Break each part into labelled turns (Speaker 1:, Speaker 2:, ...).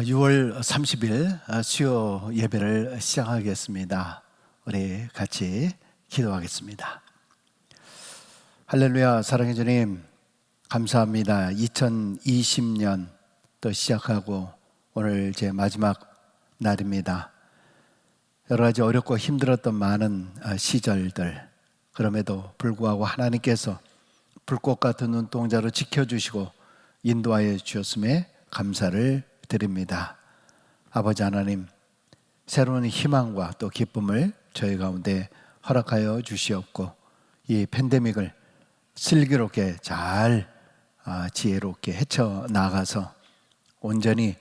Speaker 1: 6월 30일 수요 예배를 시작하겠습니다. 우리 같이 기도하겠습니다. 할렐루야. 사랑의 주님 감사합니다. 2020년 또 시작하고 오늘 제 마지막 날입니다. 여러 가지 어렵고 힘들었던 많은 시절들, 그럼에도 불구하고 하나님께서 불꽃 같은 눈동자로 지켜주시고 인도하여 주셨음에 감사를 드립니다. 아버지 하나님, 새로운 희망과 또 기쁨을 저희 가운데 허락하여 주시옵고 이 팬데믹을 슬기롭게 잘 지혜롭게 헤쳐나가서 온전히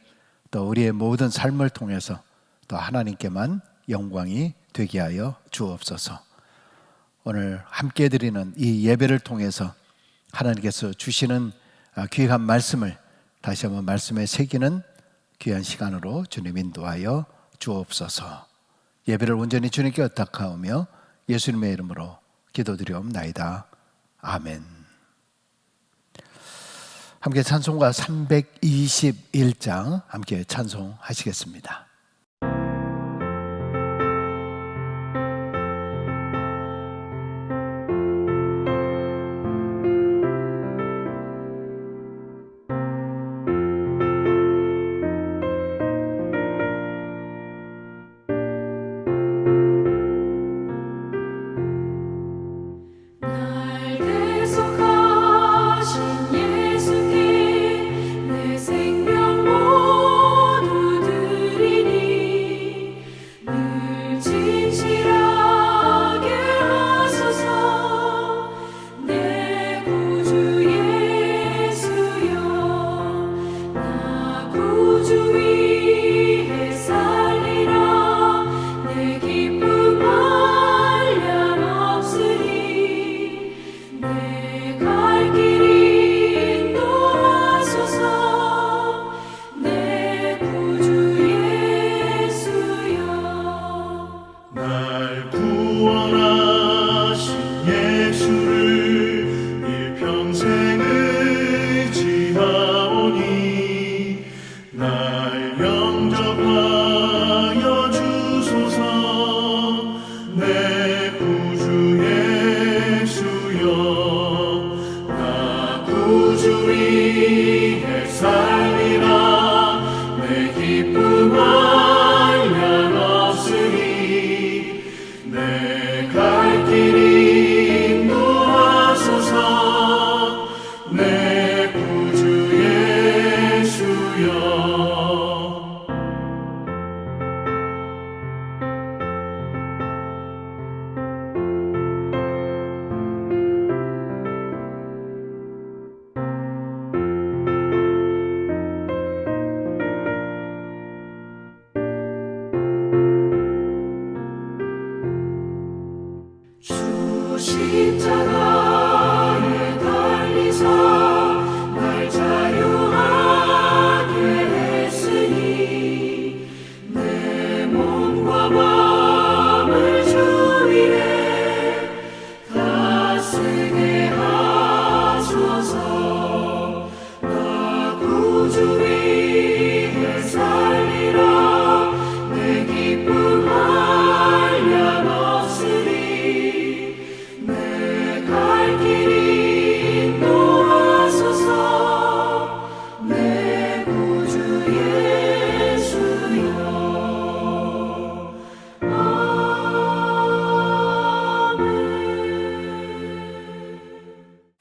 Speaker 1: 또 우리의 모든 삶을 통해서 또 하나님께만 영광이 되게 하여 주옵소서. 오늘 함께 드리는 이 예배를 통해서 하나님께서 주시는 귀한 말씀을 다시 한번 말씀에 새기는 귀한 시간으로 주님 인도하여 주옵소서. 예배를 온전히 주님께 의탁하오며 예수님의 이름으로 기도드리옵나이다. 아멘. 함께 찬송가 321장 함께 찬송하시겠습니다.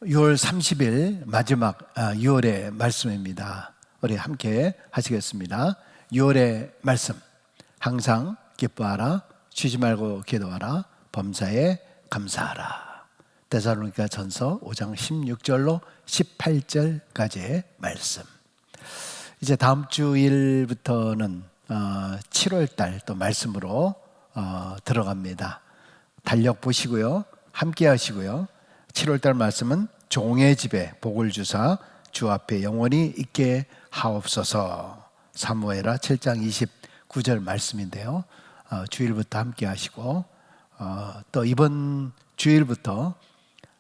Speaker 1: (6월 30일) 마지막 6월의 말씀입니다. 우리 함께 하시겠습니다. 6월의 말씀, 항상 기뻐하라, 쉬지 말고 기도하라, 범사에 감사하라. 데살로니가 전서 5장 16절로 18절까지의 말씀. 이제 다음 주일부터는 7월달 또 말씀으로 들어갑니다. 달력 보시고요, 함께 하시고요. 7월달 말씀은 종의 집에 복을 주사 주 앞에 영원히 있게 하옵소서. 사무엘하 7장 29절 말씀인데요. 주일부터 함께 하시고 또 이번 주일부터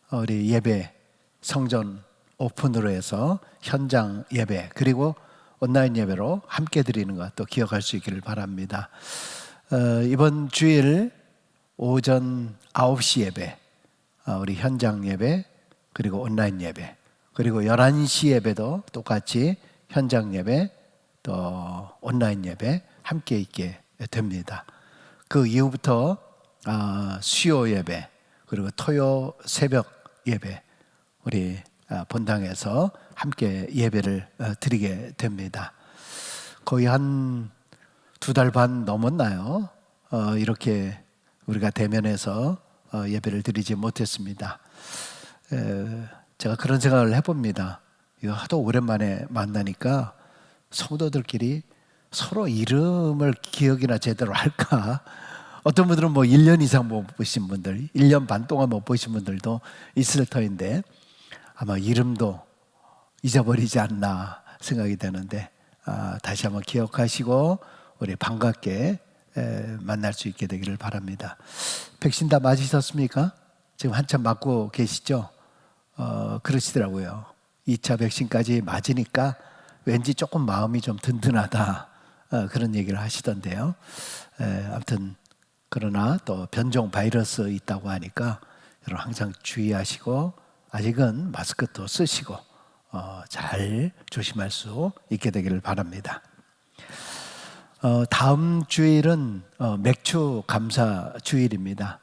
Speaker 1: 우리 예배 성전 오픈으로 해서 현장 예배, 그리고 온라인 예배로 함께 드리는 것 또 기억할 수 있기를 바랍니다. 이번 주일 오전 9시 예배, 우리 현장 예배, 그리고 온라인 예배, 그리고 11시 예배도 똑같이 현장 예배 또 온라인 예배 함께 있게 됩니다. 그 이후부터 수요 예배 그리고 토요 새벽 예배 우리 본당에서 함께 예배를 드리게 됩니다. 거의 한 2달 반 넘었나요? 이렇게 우리가 대면해서 예배를 드리지 못했습니다. 제가 그런 생각을 해봅니다. 이거 하도 오랜만에 만나니까 성도들끼리 서로 이름을 기억이나 제대로 할까? 어떤 분들은 뭐 1년 이상 못 보신 분들, 1년 반 동안 못 보신 분들도 있을 터인데 아마 이름도 잊어버리지 않나 생각이 되는데 다시 한번 기억하시고 우리 반갑게 만날 수 있게 되기를 바랍니다. 백신 다 맞으셨습니까? 지금 한참 맞고 계시죠? 그러시더라고요. 2차 백신까지 맞으니까 왠지 조금 마음이 좀 든든하다 그런 얘기를 하시던데요. 아무튼 그러나 또 변종 바이러스 있다고 하니까 여러분 항상 주의하시고 아직은 마스크도 쓰시고 잘 조심할 수 있게 되기를 바랍니다. 다음 주일은 맥주 감사 주일입니다.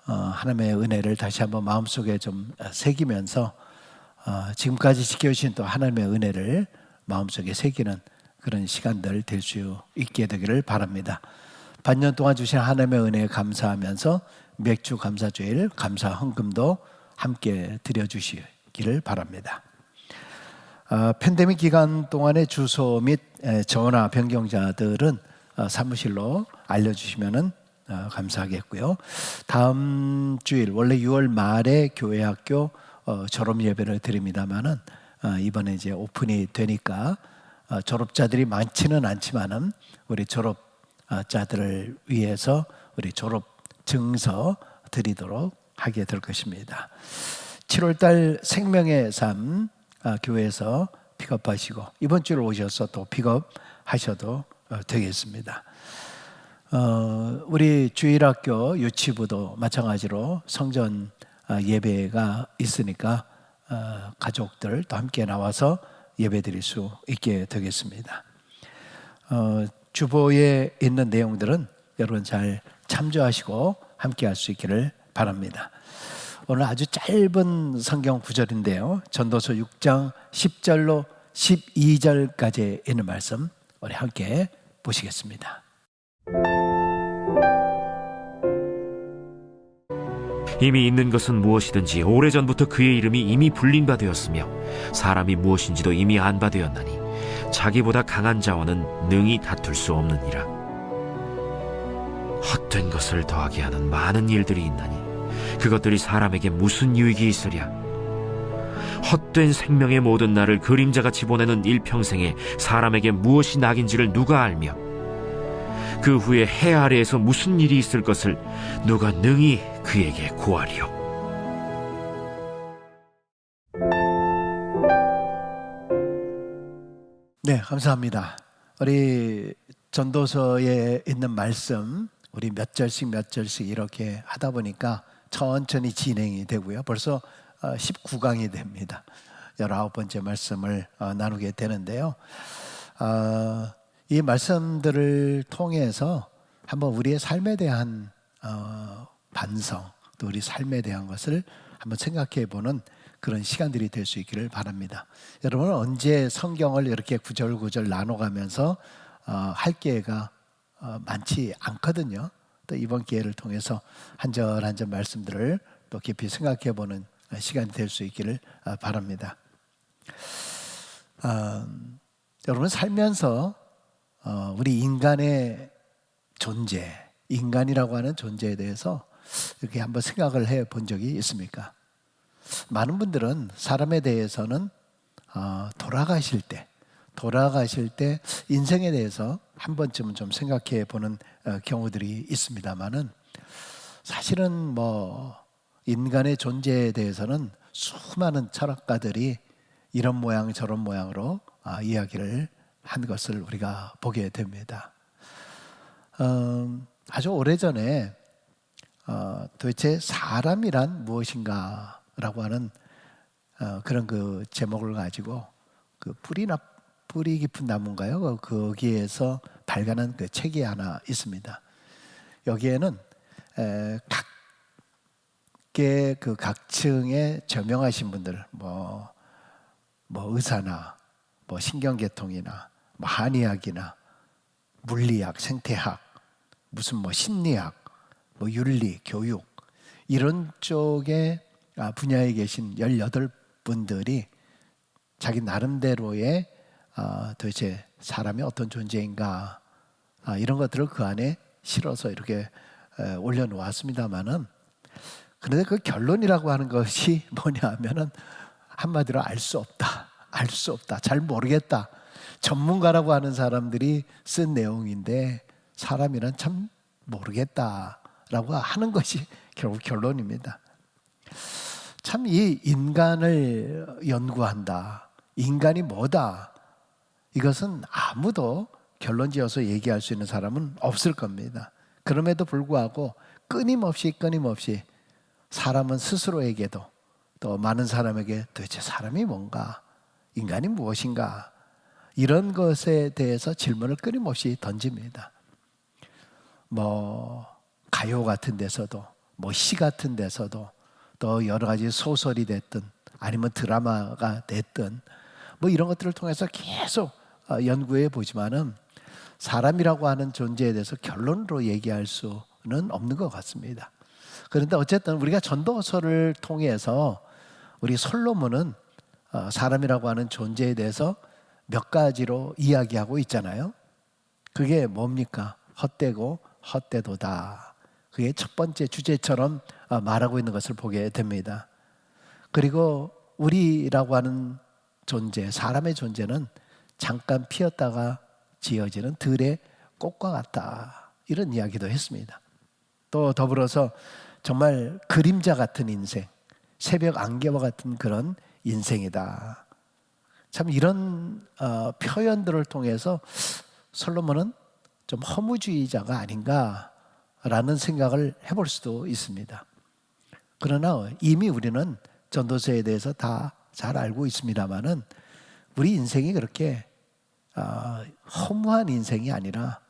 Speaker 1: 하나님의 은혜를 다시 한번 마음속에 좀 새기면서 지금까지 지켜주신 또 하나님의 은혜를 마음속에 새기는 그런 시간들 될 수 있게 되기를 바랍니다. 반년 동안 주신 하나님의 은혜에 감사하면서 맥주 감사주일 감사 헌금도 함께 드려주시기를 바랍니다. 팬데믹 기간 동안의 주소 및 전화 변경자들은 사무실로 알려주시면 감사하겠고요. 다음 주일 원래 6월 말에 교회 학교 졸업 예배를 드립니다만은 이번에 이제 오픈이 되니까 졸업자들이 많지는 않지만은 우리 졸업자들을 위해서 우리 졸업 증서 드리도록 하게 될 것입니다. 7월달 생명의 삶 교회에서 픽업하시고 이번 주에 오셔서 또 픽업하셔도 되겠습니다. 우리 주일학교 유치부도 마찬가지로 성전 예배가 있으니까 가족들 또 함께 나와서 예배 드릴 수 있게 되겠습니다. 주보에 있는 내용들은 여러분 잘 참조하시고 함께 할 수 있기를 바랍니다. 오늘 아주 짧은 성경 구절인데요. 전도서 6장 10절로 12절까지 있는 말씀 우리 함께 보시겠습니다.
Speaker 2: 이미 있는 것은 무엇이든지 오래전부터 그의 이름이 이미 불린 바 되었으며 사람이 무엇인지도 이미 안 바 되었나니 자기보다 강한 자와는 능히 다툴 수 없느니라. 헛된 것을 더하게 하는 많은 일들이 있나니 그것들이 사람에게 무슨 유익이 있으랴. 헛된 생명의 모든 날을 그림자같이 보내는 일평생에 사람에게 무엇이 낙인지를 누가 알며 그 후에 해 아래에서 무슨 일이 있을 것을 누가 능히 그에게 고하리요.
Speaker 1: 네, 감사합니다. 우리 전도서에 있는 말씀 우리 몇 절씩 이렇게 하다 보니까 천천히 진행이 되고요. 벌써 19강이 됩니다. 19번째 말씀을 나누게 되는데요. 이 말씀들을 통해서 한번 우리의 삶에 대한 반성, 또 우리 삶에 대한 것을 한번 생각해 보는 그런 시간들이 될 수 있기를 바랍니다. 여러분은 언제 성경을 이렇게 구절구절 나눠가면서 할 기회가 많지 않거든요. 또 이번 기회를 통해서 한 절 한 절 말씀들을 또 깊이 생각해 보는 시간이 될 수 있기를 바랍니다. 여러분 살면서 우리 인간의 존재, 인간이라고 하는 존재에 대해서 이렇게 한번 생각을 해 본 적이 있습니까? 많은 분들은 사람에 대해서는 돌아가실 때 인생에 대해서 한 번쯤은 좀 생각해 보는 경우들이 있습니다만은 사실은 뭐 인간의 존재에 대해서는 수많은 철학가들이 이런 모양 저런 모양으로 이야기를 한 것을 우리가 보게 됩니다. 아주 오래전에 도대체 사람이란 무엇인가라고 하는 그런 그 제목을 가지고 그 뿌리 깊은 나무인가요? 거기에서 발간한 그 책이 하나 있습니다. 여기에는 각계 그 각층의 저명하신 분들, 뭐 의사나 뭐 신경계통이나 뭐 한의학이나 물리학, 생태학, 무슨 뭐 심리학, 뭐 윤리, 교육 이런 쪽의 분야에 계신 18분들이 자기 나름대로의 도대체 사람이 어떤 존재인가 이런 것들을 그 안에 실어서 이렇게 올려놓았습니다만은, 그런데 그 결론이라고 하는 것이 뭐냐 하면은 한마디로 알 수 없다, 알 수 없다, 잘 모르겠다, 전문가라고 하는 사람들이 쓴 내용인데 사람이란 참 모르겠다라고 하는 것이 결국 결론입니다. 참 이 인간을 연구한다, 인간이 뭐다, 이것은 아무도 결론지어서 얘기할 수 있는 사람은 없을 겁니다. 그럼에도 불구하고 끊임없이 사람은 스스로에게도 또 많은 사람에게 도대체 사람이 뭔가, 인간이 무엇인가, 이런 것에 대해서 질문을 끊임없이 던집니다. 뭐 가요 같은 데서도, 뭐 시 같은 데서도, 또 여러 가지 소설이 됐든 아니면 드라마가 됐든 뭐 이런 것들을 통해서 계속 연구해 보지만은 사람이라고 하는 존재에 대해서 결론으로 얘기할 수는 없는 것 같습니다. 그런데 어쨌든 우리가 전도서를 통해서 우리 솔로몬은 사람이라고 하는 존재에 대해서 몇 가지로 이야기하고 있잖아요. 그게 뭡니까? 헛되고 헛되도다. 그게 첫 번째 주제처럼 말하고 있는 것을 보게 됩니다. 그리고 우리라고 하는 존재, 사람의 존재는 잠깐 피었다가 지어지는 들의 꽃과 같다, 이런 이야기도 했습니다. 또 더불어서 정말 그림자 같은 인생, 새벽 안개와 같은 그런 인생이다. 참 이런 표현들을 통해서 솔로몬은 좀 허무주의자가 아닌가라는 생각을 해볼 수도 있습니다. 그러나 이미 우리는 전도서에 대해서 다 잘 알고 있습니다만은 우리 인생이 그렇게 허무한 인생이 아니라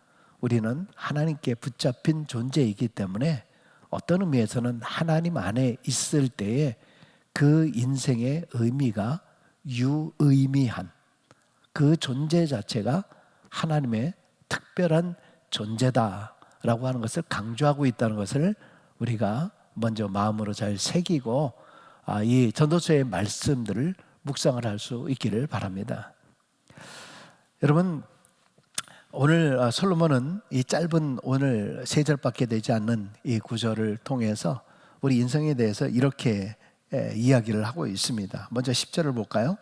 Speaker 1: 우리는 하나님께 붙잡힌 존재이기 때문에 어떤 의미에서는 하나님 안에 있을 때에 그 인생의 의미가 유의미한, 그 존재 자체가 하나님의 특별한 존재다라고 하는 것을 강조하고 있다는 것을 우리가 먼저 마음으로 잘 새기고 이 전도서의 말씀들을 묵상을 할 수 있기를 바랍니다. 여러분, 오늘 솔로몬은 이 짧은 오늘 3절밖에 되지 않는 이 구절을 통해서 우리 인생에 대해서 이렇게 이야기를 하고 있습니다. 먼저 10절을 볼까요?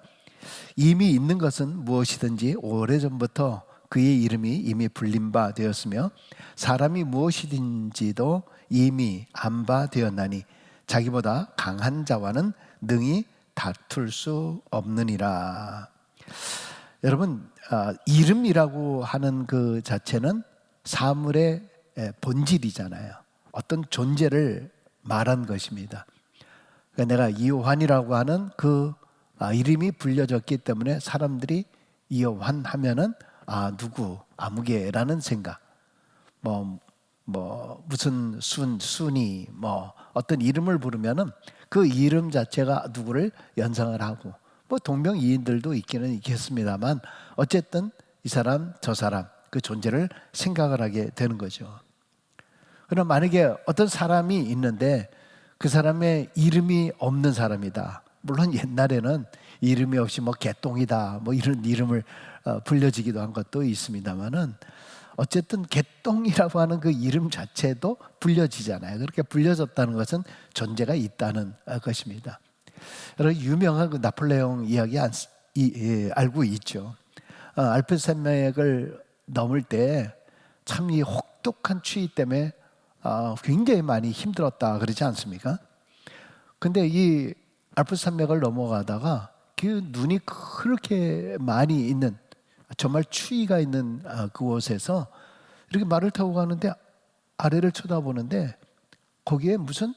Speaker 1: 이미 있는 것은 무엇이든지 오래전부터 그의 이름이 이미 불린 바 되었으며 사람이 무엇이든지도 이미 안 바 되었나니 자기보다 강한 자와는 능히 다툴 수 없느니라. 여러분, 이름이라고 하는 그 자체는 사물의 본질이잖아요. 어떤 존재를 말한 것입니다. 그러니까 내가 이호환이라고 하는 그 이름이 불려졌기 때문에 사람들이 이호환 하면은 누구 아무개라는 생각, 무슨 순이 어떤 이름을 부르면은 그 이름 자체가 누구를 연상을 하고, 동명이인들도 있기는 있겠습니다만 어쨌든 이 사람 저 사람 그 존재를 생각을 하게 되는 거죠. 그럼 만약에 어떤 사람이 있는데 그 사람의 이름이 없는 사람이다. 물론 옛날에는 이름이 없이 개똥이다 이런 이름을 불려지기도 한 것도 있습니다만은 어쨌든 개똥이라고 하는 그 이름 자체도 불려지잖아요. 그렇게 불려졌다는 것은 존재가 있다는 것입니다. 여러분, 유명한 그 나폴레옹 이야기 알고 있죠. 알프스 산맥을 넘을 때 참 이 혹독한 추위 때문에 굉장히 많이 힘들었다 그러지 않습니까? 근데 이 알프스 산맥을 넘어가다가 그 눈이 그렇게 많이 있는 정말 추위가 있는 그곳에서 이렇게 말을 타고 가는데 아래를 쳐다보는데 거기에 무슨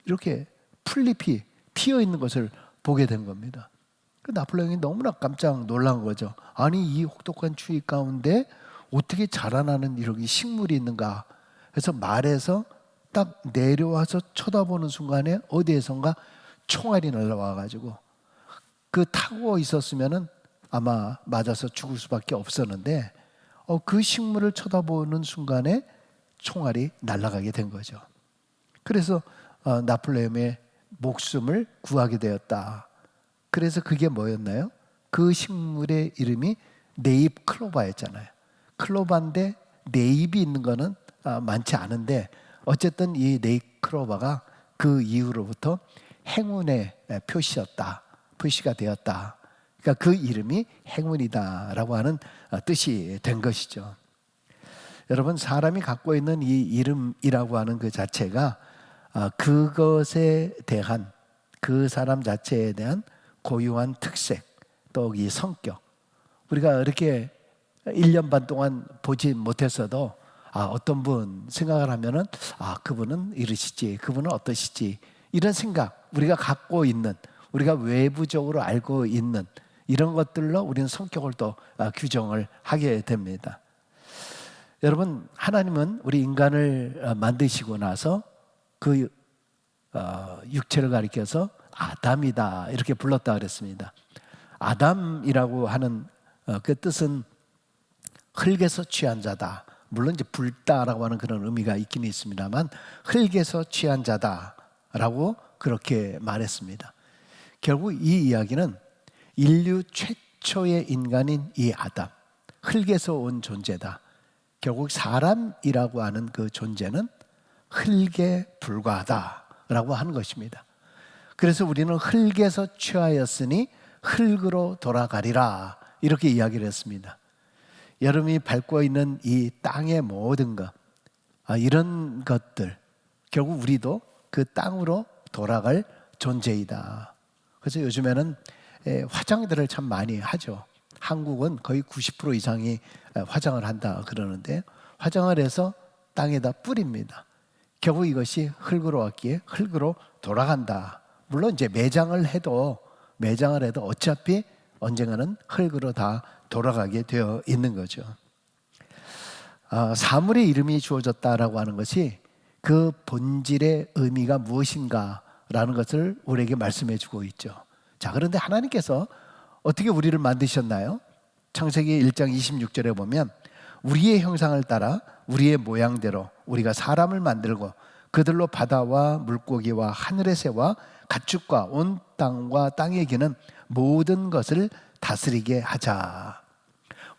Speaker 1: 이렇게 풀잎이 피어 있는 것을 보게 된 겁니다. 그 나폴레옹이 너무나 깜짝 놀란 거죠. 아니, 이 혹독한 추위 가운데 어떻게 자라나는 이런 식물이 있는가. 그래서 말에서 딱 내려와서 쳐다보는 순간에 어디에선가 총알이 날라와가지고 그 타고 있었으면은 아마 맞아서 죽을 수밖에 없었는데 그 식물을 쳐다보는 순간에 총알이 날아가게 된 거죠. 그래서 나폴레옹의 목숨을 구하게 되었다. 그래서 그게 뭐였나요? 그 식물의 이름이 네잎 클로바였잖아요. 클로바인데 네잎이 있는 거는 많지 않은데 어쨌든 이 네잎 클로바가 그 이후로부터 행운의 표시가 되었다. 그러니까 그 이름이 행운이다라고 하는 뜻이 된 것이죠. 여러분, 사람이 갖고 있는 이 이름이라고 하는 그 자체가 그것에 대한, 그 사람 자체에 대한 고유한 특색, 또 이 성격, 우리가 이렇게 1년 반 동안 보지 못했어도 어떤 분 생각을 하면은 그분은 이러시지, 그분은 어떠시지, 이런 생각, 우리가 갖고 있는, 우리가 외부적으로 알고 있는 이런 것들로 우리는 성격을 또 규정을 하게 됩니다. 여러분, 하나님은 우리 인간을 만드시고 나서 그 육체를 가리켜서 아담이다 이렇게 불렀다 그랬습니다. 아담이라고 하는 그 뜻은 흙에서 취한 자다. 물론 이제 붉다라고 하는 그런 의미가 있긴 있습니다만 흙에서 취한 자다라고 그렇게 말했습니다. 결국 이 이야기는 인류 최초의 인간인 이 아담, 흙에서 온 존재다. 결국 사람이라고 하는 그 존재는 흙에 불과하다라고 하는 것입니다. 그래서 우리는 흙에서 취하였으니 흙으로 돌아가리라 이렇게 이야기를 했습니다. 여러분이 밟고 있는 이 땅의 모든 것, 이런 것들, 결국 우리도 그 땅으로 돌아갈 존재이다. 그래서 요즘에는 화장들을 참 많이 하죠. 한국은 거의 90% 이상이 화장을 한다 그러는데 화장을 해서 땅에다 뿌립니다. 결국 이것이 흙으로 왔기에 흙으로 돌아간다. 물론 이제 매장을 해도 어차피 언젠가는 흙으로 다 돌아가게 되어 있는 거죠. 사물의 이름이 주어졌다라고 하는 것이 그 본질의 의미가 무엇인가라는 것을 우리에게 말씀해 주고 있죠. 자, 그런데 하나님께서 어떻게 우리를 만드셨나요? 창세기 1장 26절에 보면 우리의 형상을 따라 우리의 모양대로 우리가 사람을 만들고 그들로 바다와 물고기와 하늘의 새와 가축과 온 땅과 땅에 기는 모든 것을 다스리게 하자.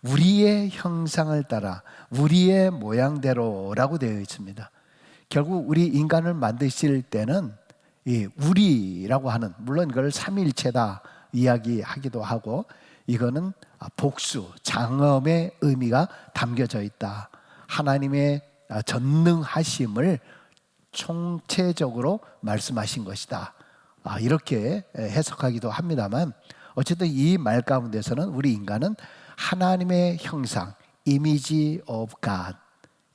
Speaker 1: 우리의 형상을 따라 우리의 모양대로라고 되어 있습니다. 결국 우리 인간을 만드실 때는 이 우리라고 하는, 물론 이걸 삼위일체다 이야기하기도 하고 이거는 복수, 장엄의 의미가 담겨져 있다. 하나님의 전능하심을 총체적으로 말씀하신 것이다. 이렇게 해석하기도 합니다만 어쨌든 이 말 가운데서는 우리 인간은 하나님의 형상, 이미지 오브 갓,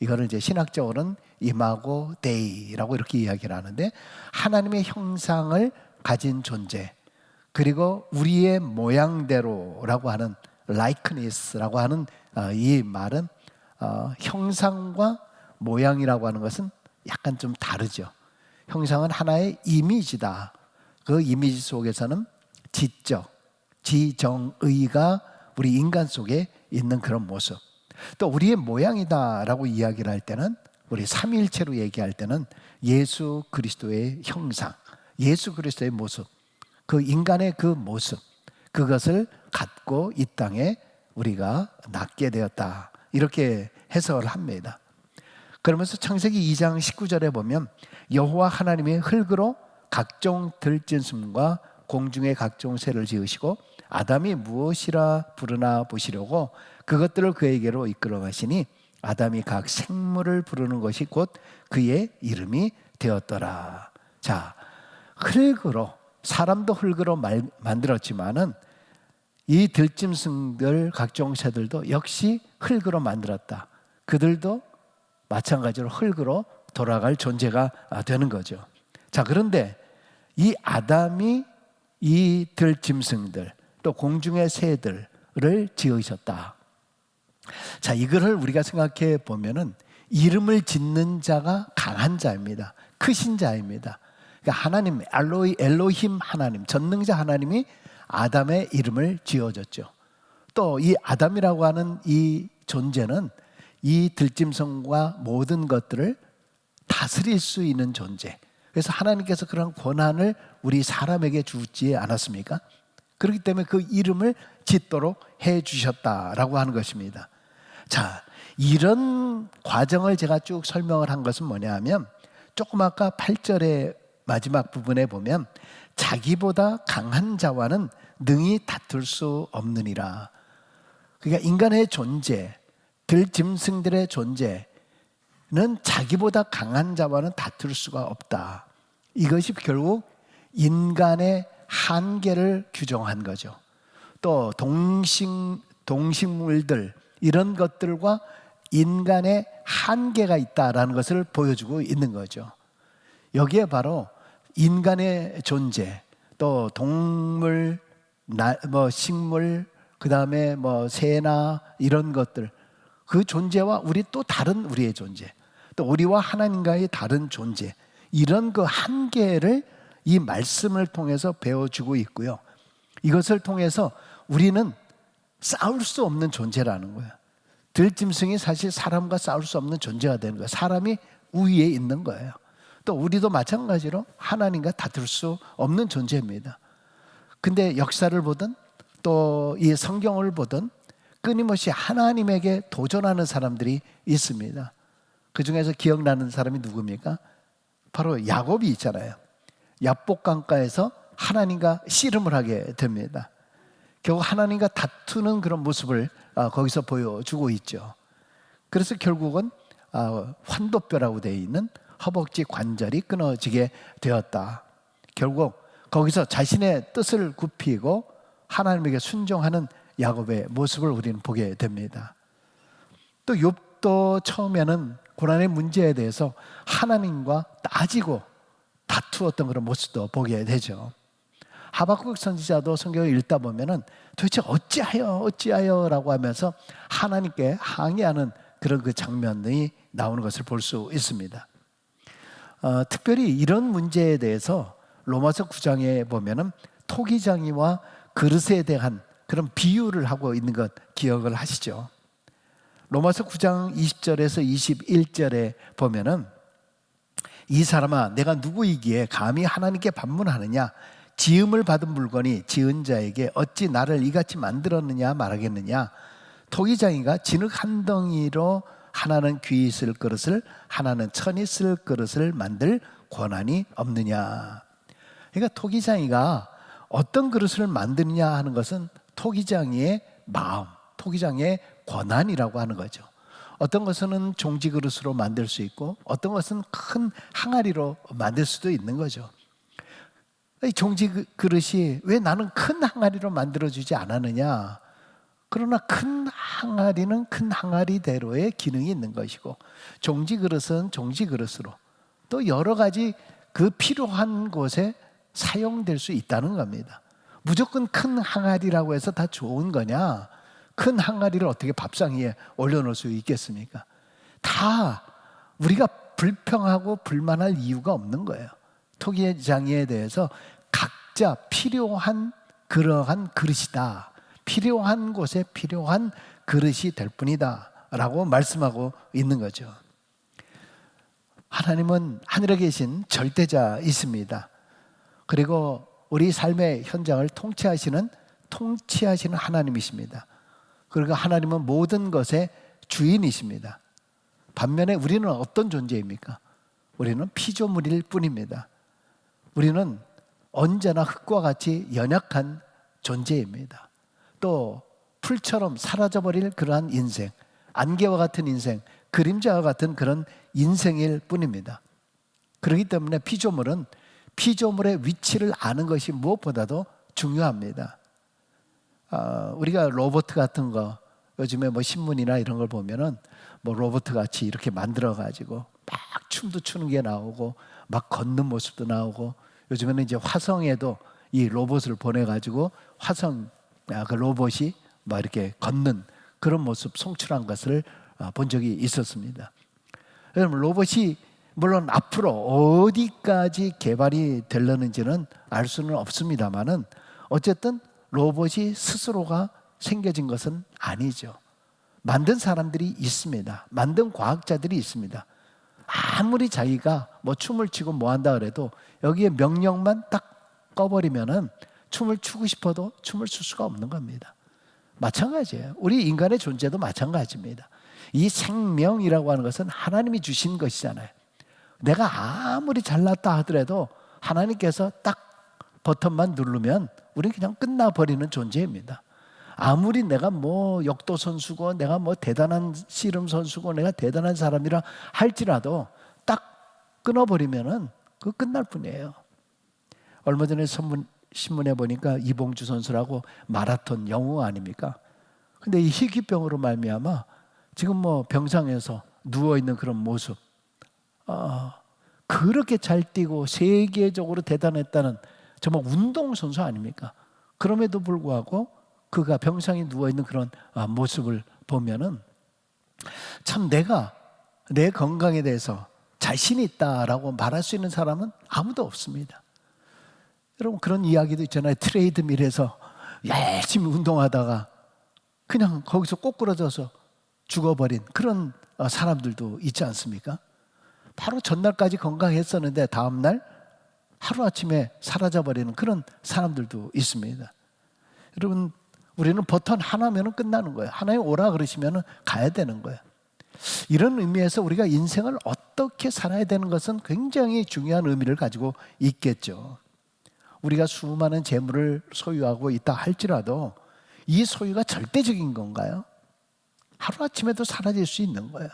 Speaker 1: 이거를 이제 신학적으로는 이마고 데이라고 이렇게 이야기를 하는데 하나님의 형상을 가진 존재, 그리고 우리의 모양대로라고 하는 likeness라고 하는 이 말은 형상과 모양이라고 하는 것은 약간 좀 다르죠. 형상은 하나의 이미지다. 그 이미지 속에서는 지적, 지정의가 우리 인간 속에 있는 그런 모습. 또 우리의 모양이다라고 이야기를 할 때는 우리 삼위일체로 얘기할 때는 예수 그리스도의 형상, 예수 그리스도의 모습, 그 인간의 그 모습, 그것을 갖고 이 땅에 우리가 낳게 되었다. 이렇게 해석을 합니다. 그러면서 창세기 2장 19절에 보면 여호와 하나님이 흙으로 각종 들짐승과 공중의 각종 새를 지으시고 아담이 무엇이라 부르나 보시려고 그것들을 그에게로 이끌어 가시니 아담이 각 생물을 부르는 것이 곧 그의 이름이 되었더라. 자, 흙으로, 사람도 흙으로 만들었지만은 이 들짐승들 각종 새들도 역시 흙으로 만들었다. 그들도 마찬가지로 흙으로 돌아갈 존재가 되는 거죠. 자, 그런데 이 아담이 이 들짐승들 또 공중의 새들을 지으셨다. 자, 이거를 우리가 생각해 보면은 이름을 짓는 자가 강한 자입니다. 크신 자입니다. 그러니까 하나님, 엘로힘 하나님, 전능자 하나님이 아담의 이름을 지어줬죠. 또 이 아담이라고 하는 이 존재는 이 들짐승과 모든 것들을 다스릴 수 있는 존재. 그래서 하나님께서 그런 권한을 우리 사람에게 주지 않았습니까? 그렇기 때문에 그 이름을 짓도록 해 주셨다라고 하는 것입니다. 자, 이런 과정을 제가 쭉 설명을 한 것은 뭐냐 하면 조금 아까 8절의 마지막 부분에 보면 자기보다 강한 자와는 능히 다툴 수 없느니라. 그러니까 인간의 존재, 들짐승들의 존재는 자기보다 강한 자와는 다툴 수가 없다. 이것이 결국 인간의 한계를 규정한 거죠. 또 동식물들 이런 것들과 인간의 한계가 있다라는 것을 보여주고 있는 거죠. 여기에 바로 인간의 존재, 또 동물, 식물, 그 다음에 새나 이런 것들, 그 존재와 우리 또 다른 우리의 존재, 또 우리와 하나님과의 다른 존재, 이런 그 한계를 이 말씀을 통해서 배워주고 있고요. 이것을 통해서 우리는 싸울 수 없는 존재라는 거예요. 들짐승이 사실 사람과 싸울 수 없는 존재가 되는 거예요. 사람이 우위에 있는 거예요. 또 우리도 마찬가지로 하나님과 다툴 수 없는 존재입니다. 근데 역사를 보든 또 이 성경을 보든 끊임없이 하나님에게 도전하는 사람들이 있습니다. 그 중에서 기억나는 사람이 누굽니까? 바로 야곱이 있잖아요. 야복강가에서 하나님과 씨름을 하게 됩니다. 결국 하나님과 다투는 그런 모습을 거기서 보여주고 있죠. 그래서 결국은 환도뼈라고 되어 있는 허벅지 관절이 끊어지게 되었다. 결국 거기서 자신의 뜻을 굽히고 하나님에게 순종하는 야곱의 모습을 우리는 보게 됩니다. 또 욥도 처음에는 고난의 문제에 대해서 하나님과 따지고 다투었던 그런 모습도 보게 되죠. 하박국 선지자도 성경을 읽다 보면은 도대체 어찌하여라고 하면서 하나님께 항의하는 그런 그 장면이 나오는 것을 볼 수 있습니다. 특별히 이런 문제에 대해서 로마서 9장에 보면은 토기장이와 그릇에 대한 그런 비유를 하고 있는 것 기억을 하시죠? 로마서 9장 20절에서 21절에 보면은 이 사람아 내가 누구이기에 감히 하나님께 반문하느냐 지음을 받은 물건이 지은 자에게 어찌 나를 이같이 만들었느냐 말하겠느냐 토기장이가 진흙 한 덩이로 하나는 귀 있을 그릇을 하나는 천이 쓸 그릇을 만들 권한이 없느냐. 그러니까 토기장이가 어떤 그릇을 만드느냐 하는 것은 토기장이의 마음, 토기장의 권한이라고 하는 거죠. 어떤 것은 종지 그릇으로 만들 수 있고 어떤 것은 큰 항아리로 만들 수도 있는 거죠. 이 종지 그릇이 왜 나는 큰 항아리로 만들어주지 않았느냐. 그러나 큰 항아리는 큰 항아리대로의 기능이 있는 것이고 종지 그릇은 종지 그릇으로 또 여러 가지 그 필요한 곳에 사용될 수 있다는 겁니다. 무조건 큰 항아리라고 해서 다 좋은 거냐? 큰 항아리를 어떻게 밥상 위에 올려놓을 수 있겠습니까? 다 우리가 불평하고 불만할 이유가 없는 거예요. 토기장이에 대해서 각자 필요한 그러한 그릇이다. 필요한 곳에 필요한 그릇이 될 뿐이다 라고 말씀하고 있는 거죠. 하나님은 하늘에 계신 절대자이십니다. 그리고 우리 삶의 현장을 통치하시는 하나님이십니다. 그리고 하나님은 모든 것의 주인이십니다. 반면에 우리는 어떤 존재입니까? 우리는 피조물일 뿐입니다. 우리는 언제나 흙과 같이 연약한 존재입니다. 또 풀처럼 사라져버릴 그러한 인생, 안개와 같은 인생, 그림자와 같은 그런 인생일 뿐입니다. 그렇기 때문에 피조물은 피조물의 위치를 아는 것이 무엇보다도 중요합니다. 우리가 로봇 같은 거 요즘에 뭐 신문이나 이런 걸 보면은 뭐 로봇 같이 이렇게 만들어 가지고 막 춤도 추는 게 나오고 막 걷는 모습도 나오고, 요즘에는 이제 화성에도 이 로봇을 보내 가지고 화성 그 로봇이 막 이렇게 걷는 그런 모습 송출한 것을 본 적이 있었습니다. 여러분, 로봇이 물론 앞으로 어디까지 개발이 되려는지는 알 수는 없습니다만은 어쨌든 로봇이 스스로가 생겨진 것은 아니죠. 만든 사람들이 있습니다. 만든 과학자들이 있습니다. 아무리 자기가 뭐 춤을 추고 뭐 한다 그래도 여기에 명령만 딱 꺼버리면은 춤을 추고 싶어도 춤을 출 수가 없는 겁니다. 마찬가지예요. 우리 인간의 존재도 마찬가지입니다. 이 생명이라고 하는 것은 하나님이 주신 것이잖아요. 내가 아무리 잘났다 하더라도 하나님께서 딱 버튼만 누르면 우리는 그냥 끝나버리는 존재입니다. 아무리 내가 뭐 역도 선수고 내가 뭐 대단한 씨름 선수고 내가 대단한 사람이라 할지라도 딱 끊어버리면은 그 끝날 뿐이에요. 얼마 전에 신문에 보니까 이봉주 선수라고 마라톤 영웅 아닙니까? 근데 이 희귀병으로 말미암아 지금 뭐 병상에서 누워있는 그런 모습, 그렇게 잘 뛰고 세계적으로 대단했다는 정말 운동선수 아닙니까? 그럼에도 불구하고 그가 병상에 누워있는 그런 모습을 보면은 참 내가 내 건강에 대해서 자신 있다라고 말할 수 있는 사람은 아무도 없습니다. 여러분, 그런 이야기도 있잖아요. 트레이드밀에서 열심히 운동하다가 그냥 거기서 꼬꾸라져서 죽어버린 그런 사람들도 있지 않습니까? 바로 전날까지 건강했었는데 다음날 하루아침에 사라져버리는 그런 사람들도 있습니다. 여러분, 우리는 버튼 하나면 끝나는 거예요. 하나님 오라 그러시면 가야 되는 거예요. 이런 의미에서 우리가 인생을 어떻게 살아야 되는 것은 굉장히 중요한 의미를 가지고 있겠죠. 우리가 수많은 재물을 소유하고 있다 할지라도 이 소유가 절대적인 건가요? 하루아침에도 사라질 수 있는 거예요.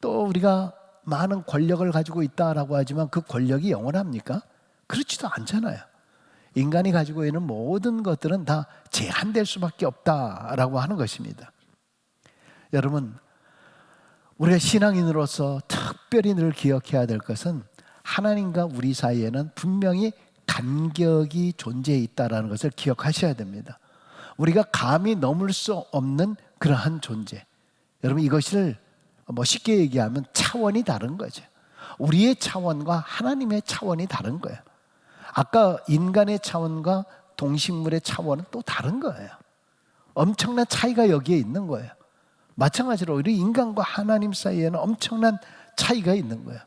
Speaker 1: 또 우리가 많은 권력을 가지고 있다라고 하지만 그 권력이 영원합니까? 그렇지도 않잖아요. 인간이 가지고 있는 모든 것들은 다 제한될 수밖에 없다라고 하는 것입니다. 여러분, 우리가 신앙인으로서 특별히 늘 기억해야 될 것은 하나님과 우리 사이에는 분명히 간격이 존재해 있다는 것을 기억하셔야 됩니다. 우리가 감히 넘을 수 없는 그러한 존재. 여러분, 이것을 뭐 쉽게 얘기하면 차원이 다른 거죠. 우리의 차원과 하나님의 차원이 다른 거예요. 아까 인간의 차원과 동식물의 차원은 또 다른 거예요. 엄청난 차이가 여기에 있는 거예요. 마찬가지로 우리 인간과 하나님 사이에는 엄청난 차이가 있는 거예요.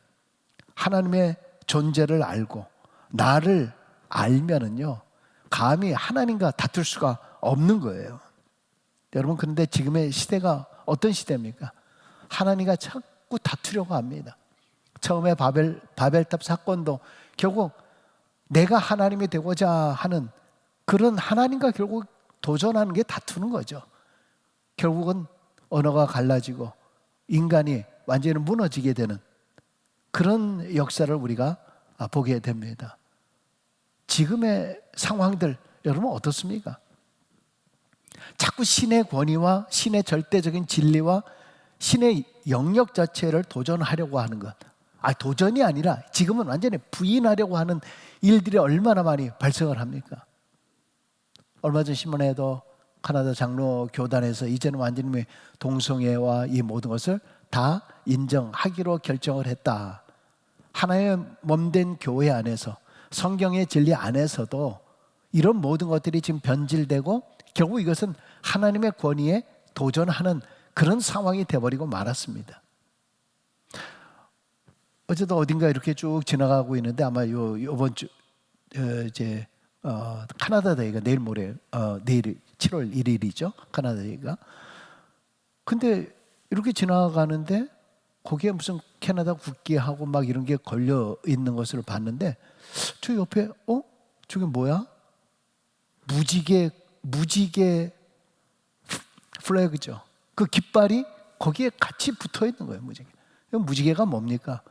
Speaker 1: 하나님의 존재를 알고 나를 알면은요, 감히 하나님과 다툴 수가 없는 거예요. 여러분, 그런데 지금의 시대가 어떤 시대입니까? 하나님과 자꾸 다투려고 합니다. 처음에 바벨탑 사건도 결국 내가 하나님이 되고자 하는 그런 하나님과 결국 도전하는 게 다투는 거죠. 결국은 언어가 갈라지고 인간이 완전히 무너지게 되는 그런 역사를 우리가 보게 됩니다. 지금의 상황들 여러분 어떻습니까? 자꾸 신의 권위와 신의 절대적인 진리와 신의 영역 자체를 도전하려고 하는 것, 도전이 아니라 지금은 완전히 부인하려고 하는 일들이 얼마나 많이 발생을 합니까? 얼마 전 신문에도 카나다 장로 교단에서 이제는 완전히 동성애와 이 모든 것을 다 인정하기로 결정을 했다. 하나의 몸된 교회 안에서 성경의 진리 안에서도 이런 모든 것들이 지금 변질되고 결국 이것은 하나님의 권위에 도전하는 그런 상황이 되어버리고 말았습니다. 어제도 어딘가 이렇게 쭉 지나가고 있는데 아마 이번 주 이제 카나다 데이가 내일 모레 내일 7월 1일이죠. 카나다 데이가. 근데 이렇게 지나가는데 거기에 무슨 캐나다 국기하고 막 이런 게 걸려 있는 것을 봤는데 저 옆에 저게 뭐야? 무지개 플래그죠. 그 깃발이 거기에 같이 붙어 있는 거예요. 무지개가 뭡니까?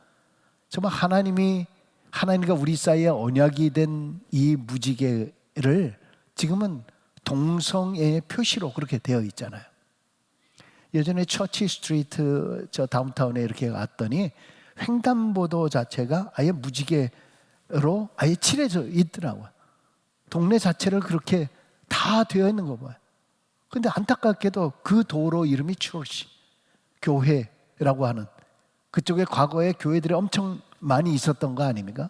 Speaker 1: 정말 하나님과 우리 사이에 언약이 된 이 무지개를 지금은 동성애의 표시로 그렇게 되어 있잖아요. 예전에 처치 스트리트 저 다운타운에 이렇게 갔더니 횡단보도 자체가 아예 무지개로 아예 칠해져 있더라고요. 동네 자체를 그렇게 다 되어 있는 거 봐요. 근데 안타깝게도 그 도로 이름이 처치, 교회라고 하는, 그쪽에 과거에 교회들이 엄청 많이 있었던 거 아닙니까?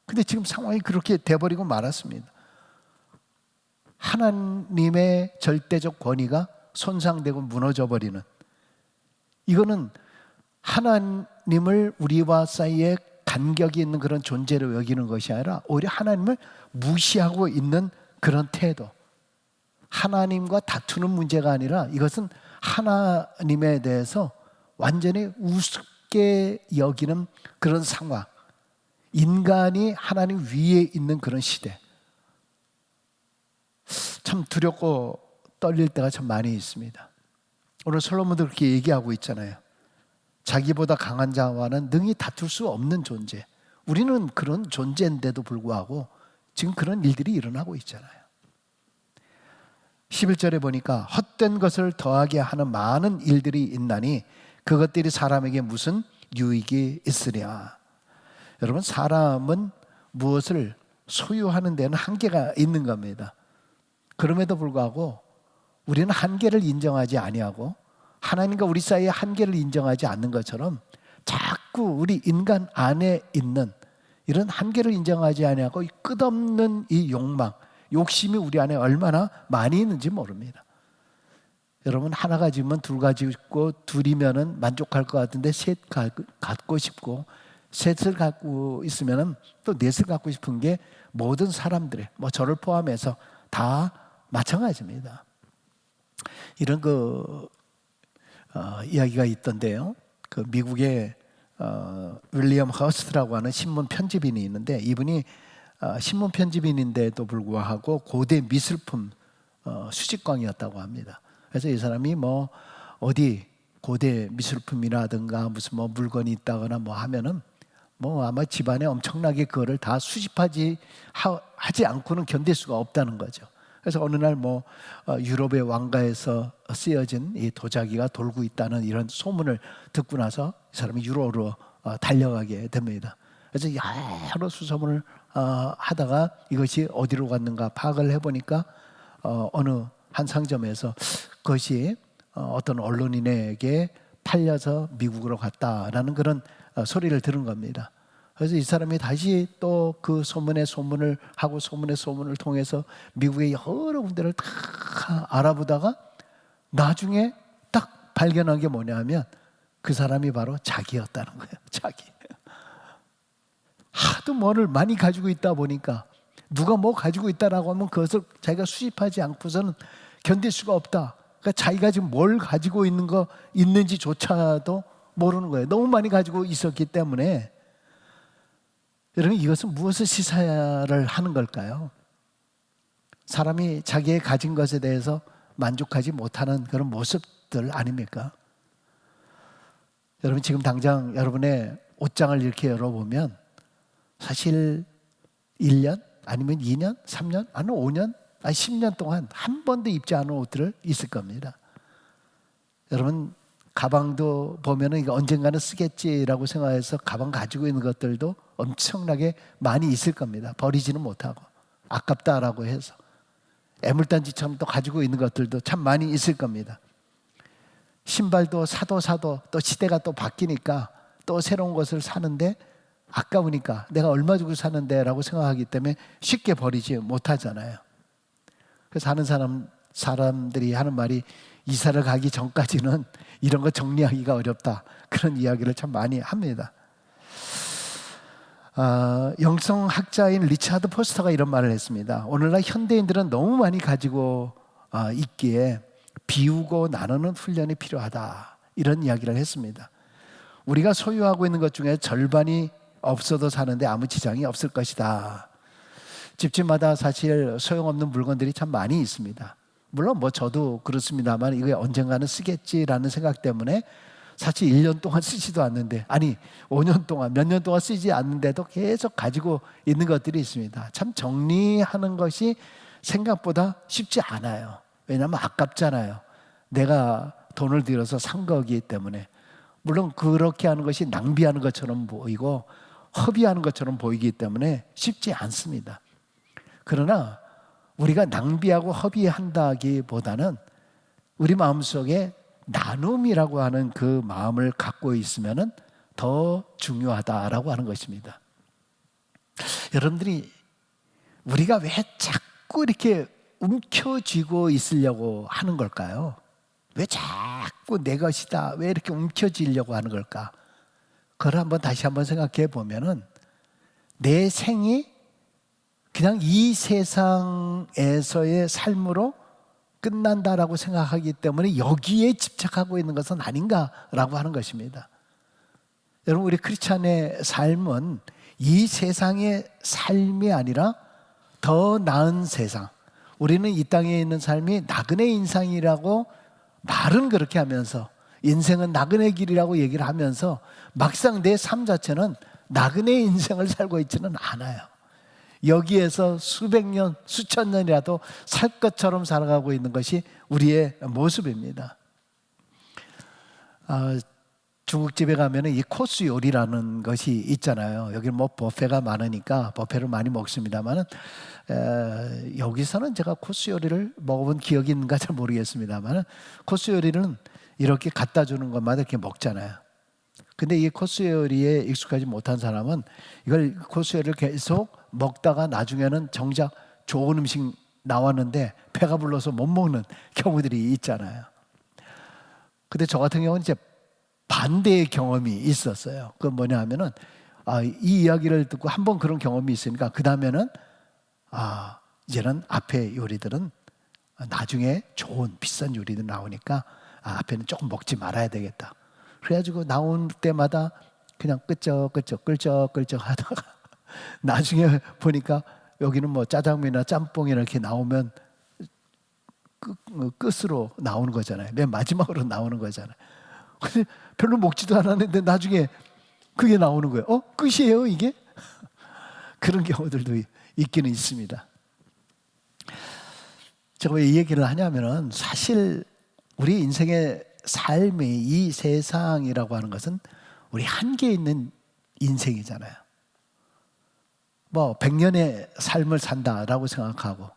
Speaker 1: 근데 지금 상황이 그렇게 돼버리고 말았습니다. 하나님의 절대적 권위가 손상되고 무너져버리는, 이거는 하나님을 우리와 사이에 간격이 있는 그런 존재로 여기는 것이 아니라 오히려 하나님을 무시하고 있는 그런 태도, 하나님과 다투는 문제가 아니라 이것은 하나님에 대해서 완전히 우습게 여기는 그런 상황, 인간이 하나님 위에 있는 그런 시대, 참 두렵고 떨릴 때가 참 많이 있습니다. 오늘 솔로몬도 그렇게 얘기하고 있잖아요. 자기보다 강한 자와는 능히 다툴 수 없는 존재. 우리는 그런 존재인데도 불구하고 지금 그런 일들이 일어나고 있잖아요. 11절에 보니까 헛된 것을 더하게 하는 많은 일들이 있나니 그것들이 사람에게 무슨 유익이 있으랴. 여러분, 사람은 무엇을 소유하는 데는 한계가 있는 겁니다. 그럼에도 불구하고 우리는 한계를 인정하지 아니하고 하나님과 우리 사이의 한계를 인정하지 않는 것처럼 자꾸 우리 인간 안에 있는 이런 한계를 인정하지 아니하고 끝없는 이 욕망, 욕심이 우리 안에 얼마나 많이 있는지 모릅니다. 여러분, 하나 가지면 둘 가지고 둘이면은 만족할 것 같은데 셋 갖고 싶고 셋을 갖고 있으면은 또 넷을 갖고 싶은 게 모든 사람들의, 뭐 저를 포함해서 다 마찬가지입니다. 이런 이야기가 있던데요. 그 미국의 윌리엄 허스트라고 하는 신문 편집인이 있는데, 이분이 신문 편집인인데도 불구하고 고대 미술품 수집광이었다고 합니다. 그래서 이 사람이 뭐 어디 고대 미술품이라든가 무슨 뭐 물건이 있다거나 뭐 하면은 뭐 아마 집안에 엄청나게 그거를 다 수집하지 않고는 견딜 수가 없다는 거죠. 그래서 어느 날 뭐 유럽의 왕가에서 쓰여진 이 도자기가 돌고 있다는 이런 소문을 듣고 나서 이 사람이 유럽으로 달려가게 됩니다. 그래서 여러 수소문을 하다가 이것이 어디로 갔는가 파악을 해보니까 어느 한 상점에서 그것이 어떤 언론인에게 팔려서 미국으로 갔다라는 그런 소리를 들은 겁니다. 그래서 이 사람이 다시 또 그 소문의 소문을 하고 소문의 소문을 통해서 미국의 여러 군데를 다 알아보다가 나중에 딱 발견한 게 뭐냐면 그 사람이 바로 자기였다는 거예요. 자기. 하도 뭐를 많이 가지고 있다 보니까 누가 뭐 가지고 있다라고 하면 그것을 자기가 수집하지 않고서는 견딜 수가 없다. 그러니까 자기가 지금 뭘 가지고 있는 거 있는지조차도 모르는 거예요. 너무 많이 가지고 있었기 때문에. 여러분, 이것은 무엇을 시사를 하는 걸까요? 사람이 자기의 가진 것에 대해서 만족하지 못하는 그런 모습들 아닙니까? 여러분, 지금 당장 여러분의 옷장을 이렇게 열어보면 사실 1년 아니면 2년, 3년, 아니면 5년, 아니 10년 동안 한 번도 입지 않은 옷들을 있을 겁니다. 여러분, 가방도 보면은 이거 언젠가는 쓰겠지라고 생각해서 가방 가지고 있는 것들도 엄청나게 많이 있을 겁니다. 버리지는 못하고 아깝다라고 해서 애물단지처럼 또 가지고 있는 것들도 참 많이 있을 겁니다. 신발도 사도 또 시대가 또 바뀌니까 또 새로운 것을 사는데 아까우니까 내가 얼마 주고 사는데 라고 생각하기 때문에 쉽게 버리지 못하잖아요. 그래서 하는 사람들이 하는 말이 이사를 가기 전까지는 이런 거 정리하기가 어렵다, 그런 이야기를 참 많이 합니다. 영성학자인 리차드 포스터가 이런 말을 했습니다. 오늘날 현대인들은 너무 많이 가지고 있기에 비우고 나누는 훈련이 필요하다, 이런 이야기를 했습니다. 우리가 소유하고 있는 것 중에 절반이 없어도 사는데 아무 지장이 없을 것이다. 집집마다 사실 소용없는 물건들이 참 많이 있습니다. 물론 뭐 저도 그렇습니다만 이게 언젠가는 쓰겠지라는 생각 때문에 사실 1년 동안 쓰지도 않는데, 아니 5년 동안 몇 년 동안 쓰지 않는데도 계속 가지고 있는 것들이 있습니다. 참 정리하는 것이 생각보다 쉽지 않아요. 왜냐하면 아깝잖아요. 내가 돈을 들여서 산 거기 때문에. 물론 그렇게 하는 것이 낭비하는 것처럼 보이고 허비하는 것처럼 보이기 때문에 쉽지 않습니다. 그러나 우리가 낭비하고 허비한다기보다는 우리 마음속에 나눔이라고 하는 그 마음을 갖고 있으면 더 중요하다라고 하는 것입니다. 여러분들이 우리가 왜 자꾸 이렇게 움켜쥐고 있으려고 하는 걸까요? 왜 자꾸 내 것이다, 왜 이렇게 움켜쥐려고 하는 걸까? 그걸 다시 한번 생각해 보면은 내 생이 그냥 이 세상에서의 삶으로 끝난다라고 생각하기 때문에 여기에 집착하고 있는 것은 아닌가라고 하는 것입니다. 여러분, 우리 크리스찬의 삶은 이 세상의 삶이 아니라 더 나은 세상, 우리는 이 땅에 있는 삶이 나그네 인생이라고 말은 그렇게 하면서, 인생은 나그네 길이라고 얘기를 하면서 막상 내 삶 자체는 나그네 인생을 살고 있지는 않아요. 여기에서 수백 년, 수천 년이라도 살 것처럼 살아가고 있는 것이 우리의 모습입니다. 중국집에 가면 이 코스 요리라는 것이 있잖아요. 여기 뭐 뷔페가 많으니까 뷔페를 많이 먹습니다만, 여기서는 제가 코스 요리를 먹어본 기억이 있는가 잘 모르겠습니다만, 코스 요리는 이렇게 갖다 주는 것마다 이렇게 먹잖아요. 근데 이 코스 요리에 익숙하지 못한 사람은 이걸 코스 요리를 계속 먹다가 나중에는 정작 좋은 음식 나왔는데 배가 불러서 못 먹는 경우들이 있잖아요. 근데 저 같은 경우는 이제 반대의 경험이 있었어요. 그건 뭐냐 하면은, 이 이야기를 듣고 한번 그런 경험이 있으니까 그 다음에는 이제는 앞에 요리들은 나중에 좋은 비싼 요리들 나오니까 앞에는 조금 먹지 말아야 되겠다. 그래가지고 나온 때마다 그냥 끄적끄적 하다가 나중에 보니까 여기는 뭐 짜장면이나 짬뽕이나 이렇게 나오면 끝으로 나오는 거잖아요. 맨 마지막으로 나오는 거잖아요. 근데 별로 먹지도 않았는데 나중에 그게 나오는 거예요. 끝이에요 이게? 그런 경우들도 있기는 있습니다. 제가 왜 이 얘기를 하냐면은, 사실 우리 인생의 삶이, 이 세상이라고 하는 것은 우리 한계 있는 인생이잖아요. 뭐 100년의 삶을 산다라고 생각하고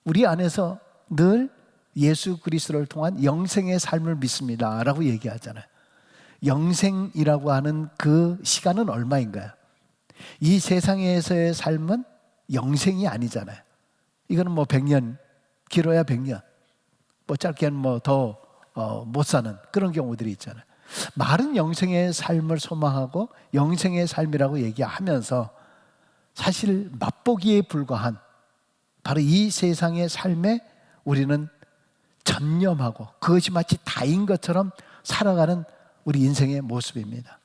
Speaker 1: 우리 안에서 늘 예수 그리스도를 통한 영생의 삶을 믿습니다라고 얘기하잖아요. 영생이라고 하는 그 시간은 얼마인가요? 이 세상에서의 삶은 영생이 아니잖아요. 이거는 뭐 100년, 길어야 100년, 뭐 짧게는 뭐 더 못 사는 그런 경우들이 있잖아요. 말은 영생의 삶을 소망하고 영생의 삶이라고 얘기하면서 사실 맛보기에 불과한 바로 이 세상의 삶에 우리는 전념하고 그것이 마치 다인 것처럼 살아가는 우리 인생의 모습입니다.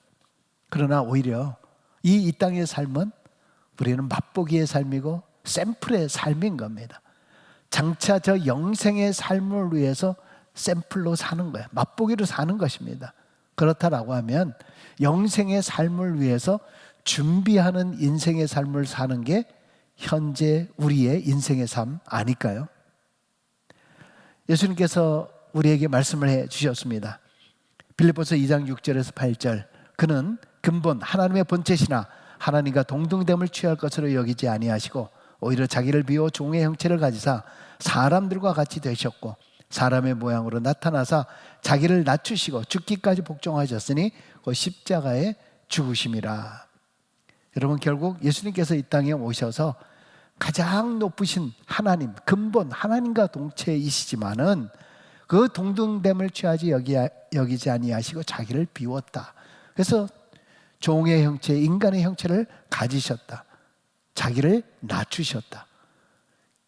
Speaker 1: 그러나 오히려 이 땅의 삶은 우리는 맛보기의 삶이고 샘플의 삶인 겁니다. 장차 저 영생의 삶을 위해서 샘플로 사는 거예요. 맛보기로 사는 것입니다. 그렇다라고 하면 영생의 삶을 위해서 준비하는 인생의 삶을 사는 게 현재 우리의 인생의 삶 아닐까요? 예수님께서 우리에게 말씀을 해 주셨습니다. 빌립보서 2장 6절에서 8절, 그는 근본 하나님의 본체시나 하나님과 동등됨을 취할 것으로 여기지 아니하시고 오히려 자기를 비워 종의 형체를 가지사 사람들과 같이 되셨고 사람의 모양으로 나타나사 자기를 낮추시고 죽기까지 복종하셨으니 그 십자가에 죽으심이라. 여러분, 결국 예수님께서 이 땅에 오셔서 가장 높으신 하나님, 근본 하나님과 동체이시지만은 그 동등됨을 취하지 여기지 아니하시고 자기를 비웠다. 그래서 종의 형체, 인간의 형체를 가지셨다. 자기를 낮추셨다.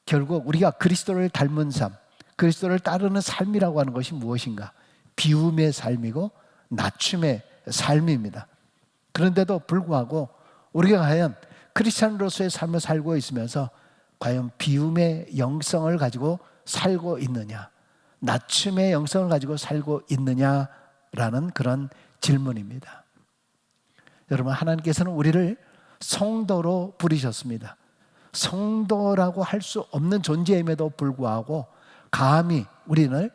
Speaker 1: 결국 우리가 그리스도를 닮은 삶, 그리스도를 따르는 삶이라고 하는 것이 무엇인가? 비움의 삶이고 낮춤의 삶입니다. 그런데도 불구하고 우리가 과연 크리스찬으로서의 삶을 살고 있으면서 과연 비움의 영성을 가지고 살고 있느냐, 낮춤의 영성을 가지고 살고 있느냐라는 그런 질문입니다. 여러분, 하나님께서는 우리를 성도로 부르셨습니다. 성도라고 할 수 없는 존재임에도 불구하고 감히 우리는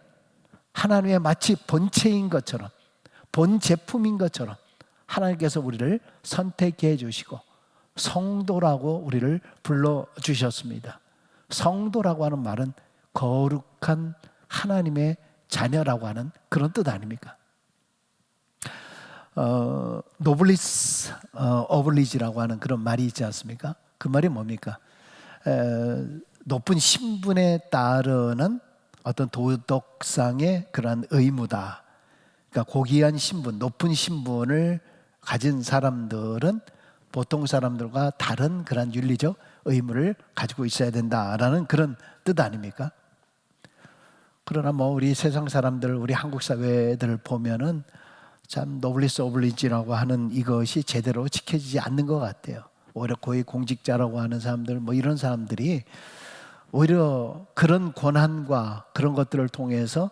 Speaker 1: 하나님의 마치 본체인 것처럼, 본 제품인 것처럼 하나님께서 우리를 선택해 주시고 성도라고 우리를 불러주셨습니다. 성도라고 하는 말은 거룩한 하나님의 자녀라고 하는 그런 뜻 아닙니까? 노블리스 어블리지라고 하는 그런 말이 있지 않습니까? 그 말이 뭡니까? 높은 신분에 따르는 어떤 도덕상의 그런 의무다. 그러니까 고귀한 신분, 높은 신분을 가진 사람들은 보통 사람들과 다른 그런 윤리적 의무를 가지고 있어야 된다라는 그런 뜻 아닙니까? 그러나 뭐 우리 세상 사람들, 우리 한국 사회들을 보면은 참 노블리스 오블리지라고 하는 이것이 제대로 지켜지지 않는 것 같아요. 오히려 고위 공직자라고 하는 사람들, 뭐 이런 사람들이 오히려 그런 권한과 그런 것들을 통해서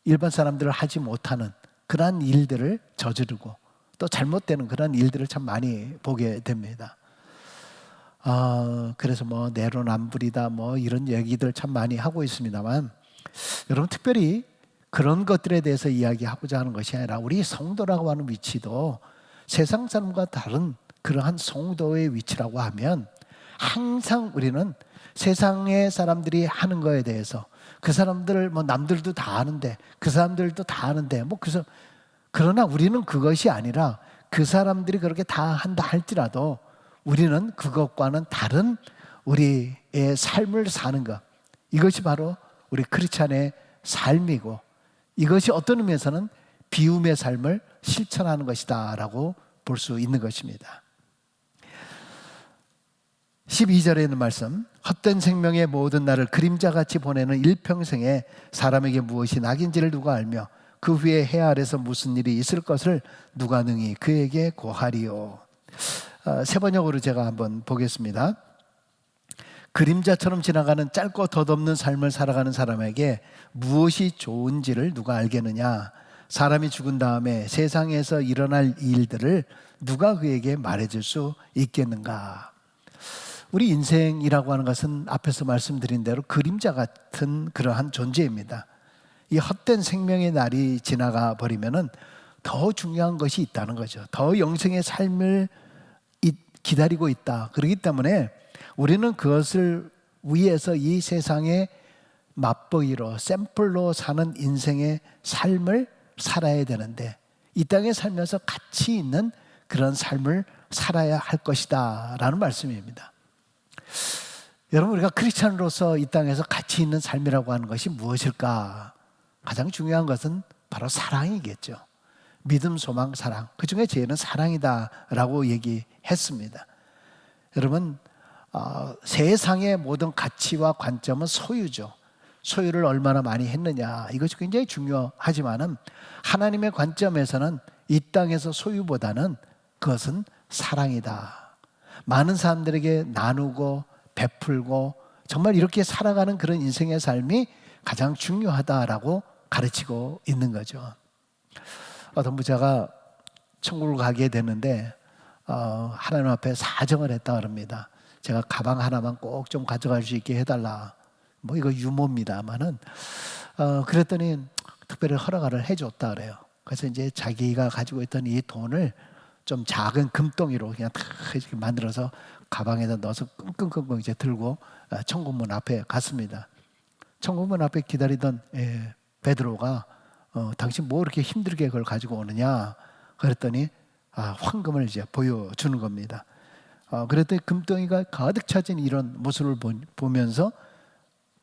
Speaker 1: 일반 사람들을 하지 못하는 그러한 일들을 저지르고 또 잘못되는 그런 일들을 참 많이 보게 됩니다. 그래서 뭐 내로남불이다 뭐 이런 얘기들 참 많이 하고 있습니다만, 여러분 특별히 그런 것들에 대해서 이야기하고자 하는 것이 아니라 우리 성도라고 하는 위치도 세상 사람과 다른 그러한 성도의 위치라고 하면 항상 우리는 세상의 사람들이 하는 거에 대해서 그 사람들 뭐 남들도 다 아는데 그 사람들도 다 아는데 뭐 그래서 그러나 우리는 그것이 아니라 그 사람들이 그렇게 다 한다 할지라도 우리는 그것과는 다른 우리의 삶을 사는 것, 이것이 바로 우리 크리스찬의 삶이고 이것이 어떤 의미에서는 비움의 삶을 실천하는 것이다 라고 볼 수 있는 것입니다. 12절에 있는 말씀, 헛된 생명의 모든 날을 그림자같이 보내는 일평생에 사람에게 무엇이 낙인지를 누가 알며 그 후에 해 아래서 무슨 일이 있을 것을 누가 능히 그에게 고하리요. 세 번역으로 제가 한번 보겠습니다. 그림자처럼 지나가는 짧고 덧없는 삶을 살아가는 사람에게 무엇이 좋은지를 누가 알겠느냐? 사람이 죽은 다음에 세상에서 일어날 일들을 누가 그에게 말해줄 수 있겠는가? 우리 인생이라고 하는 것은 앞에서 말씀드린 대로 그림자 같은 그러한 존재입니다. 이 헛된 생명의 날이 지나가 버리면은 더 중요한 것이 있다는 거죠. 더 영생의 삶을 기다리고 있다. 그렇기 때문에 우리는 그것을 위해서 이 세상에 맛보기로 샘플로 사는 인생의 삶을 살아야 되는데 이 땅에 살면서 가치 있는 그런 삶을 살아야 할 것이다 라는 말씀입니다. 여러분, 우리가 크리스찬으로서 이 땅에서 가치 있는 삶이라고 하는 것이 무엇일까? 가장 중요한 것은 바로 사랑이겠죠. 믿음, 소망, 사랑. 그 중에 제일은 사랑이다라고 얘기했습니다. 여러분, 세상의 모든 가치와 관점은 소유죠. 소유를 얼마나 많이 했느냐, 이것이 굉장히 중요하지만은 하나님의 관점에서는 이 땅에서 소유보다는 그것은 사랑이다. 많은 사람들에게 나누고 베풀고 정말 이렇게 살아가는 그런 인생의 삶이 가장 중요하다라고 가르치고 있는 거죠. 어떤 부자가 천국을 가게 되는데 하나님 앞에 사정을 했다 그럽니다. 제가 가방 하나만 꼭 좀 가져갈 수 있게 해달라. 뭐 이거 유머입니다만은 그랬더니 특별히 허락을 해줬다 그래요. 그래서 이제 자기가 가지고 있던 이 돈을 좀 작은 금덩이로 그냥 탁 이렇게 만들어서 가방에다 넣어서 끙끙끙끙 이제 들고 천국문 앞에 갔습니다. 천국문 앞에 기다리던 베드로가 당신 뭐 이렇게 힘들게 그걸 가지고 오느냐 그랬더니 황금을 이제 보여주는 겁니다. 그랬더니 금덩이가 가득 차진 이런 모습을 보면서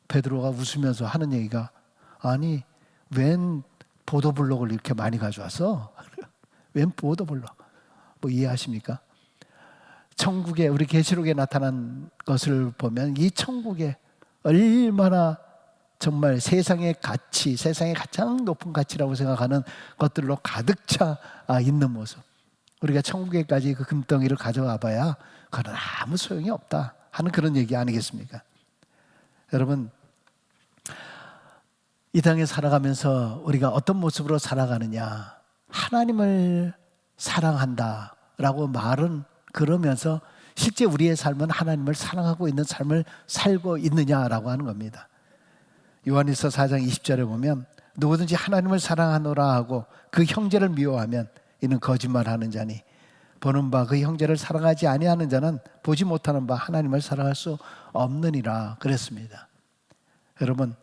Speaker 1: 베드로가 웃으면서 하는 얘기가, 아니 웬 보도블록을 이렇게 많이 가져왔어? 웬 보도블록? 뭐 이해하십니까? 천국에, 우리 계시록에 나타난 것을 보면 이 천국에 얼마나 정말 세상의 가치, 세상의 가장 높은 가치라고 생각하는 것들로 가득 차 있는 모습. 우리가 천국에까지 그 금덩이를 가져와 봐야 그건 아무 소용이 없다 하는 그런 얘기 아니겠습니까? 여러분, 이 땅에 살아가면서 우리가 어떤 모습으로 살아가느냐, 하나님을 사랑한다라고 말은 그러면서 실제 우리의 삶은 하나님을 사랑하고 있는 삶을 살고 있느냐라고 하는 겁니다. 요한일서 4장 20절에 보면 누구든지 하나님을 사랑하노라 하고 그 형제를 미워하면 이는 거짓말하는 자니 보는 바 그 형제를 사랑하지 아니하는 자는 보지 못하는 바 하나님을 사랑할 수 없느니라 그랬습니다. 여러분,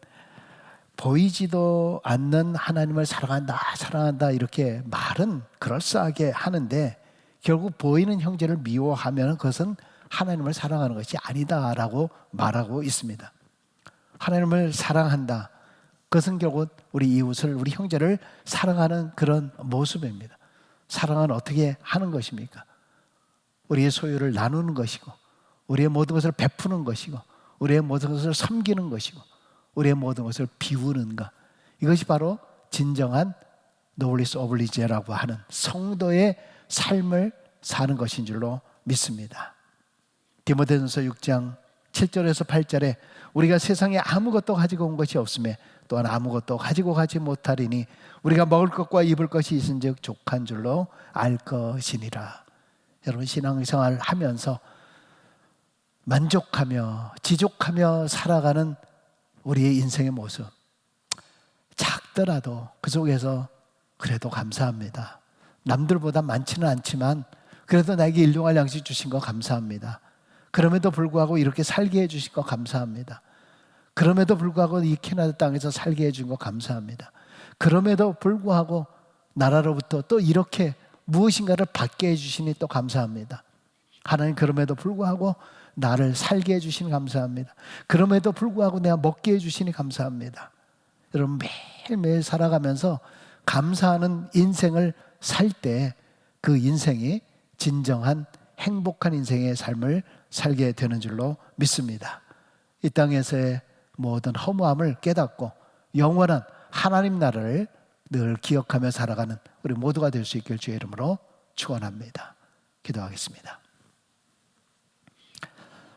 Speaker 1: 보이지도 않는 하나님을 사랑한다 이렇게 말은 그럴싸하게 하는데 결국 보이는 형제를 미워하면 그것은 하나님을 사랑하는 것이 아니다라고 말하고 있습니다. 하나님을 사랑한다, 그것은 결국 우리 이웃을, 우리 형제를 사랑하는 그런 모습입니다. 사랑은 어떻게 하는 것입니까? 우리의 소유를 나누는 것이고, 우리의 모든 것을 베푸는 것이고, 우리의 모든 것을 섬기는 것이고, 우리의 모든 것을 비우는 것, 이것이 바로 진정한 노블리스 오블리제라고 하는 성도의 삶을 사는 것인 줄로 믿습니다. 디모데전서 6장 7절에서 8절에 우리가 세상에 아무것도 가지고 온 것이 없음에 또한 아무것도 가지고 가지 못하리니 우리가 먹을 것과 입을 것이 있은즉 족한 줄로 알 것이니라. 여러분, 신앙생활 하면서 만족하며 지족하며 살아가는 우리의 인생의 모습, 작더라도 그 속에서 그래도 감사합니다. 남들보다 많지는 않지만 그래도 나에게 일용할 양식 주신 거 감사합니다. 그럼에도 불구하고 이렇게 살게 해주신 거 감사합니다. 그럼에도 불구하고 이 캐나다 땅에서 살게 해준 거 감사합니다. 그럼에도 불구하고 나라로부터 또 이렇게 무엇인가를 받게 해주시니 또 감사합니다. 하나님, 그럼에도 불구하고 나를 살게 해주시니 감사합니다. 그럼에도 불구하고 내가 먹게 해주시니 감사합니다. 여러분, 매일매일 살아가면서 감사하는 인생을 살 때 그 인생이 진정한 행복한 인생의 삶을 살게 되는 줄로 믿습니다. 이 땅에서의 모든 허무함을 깨닫고 영원한 하나님 나라를 늘 기억하며 살아가는 우리 모두가 될 수 있길 주의 이름으로 축원합니다. 기도하겠습니다.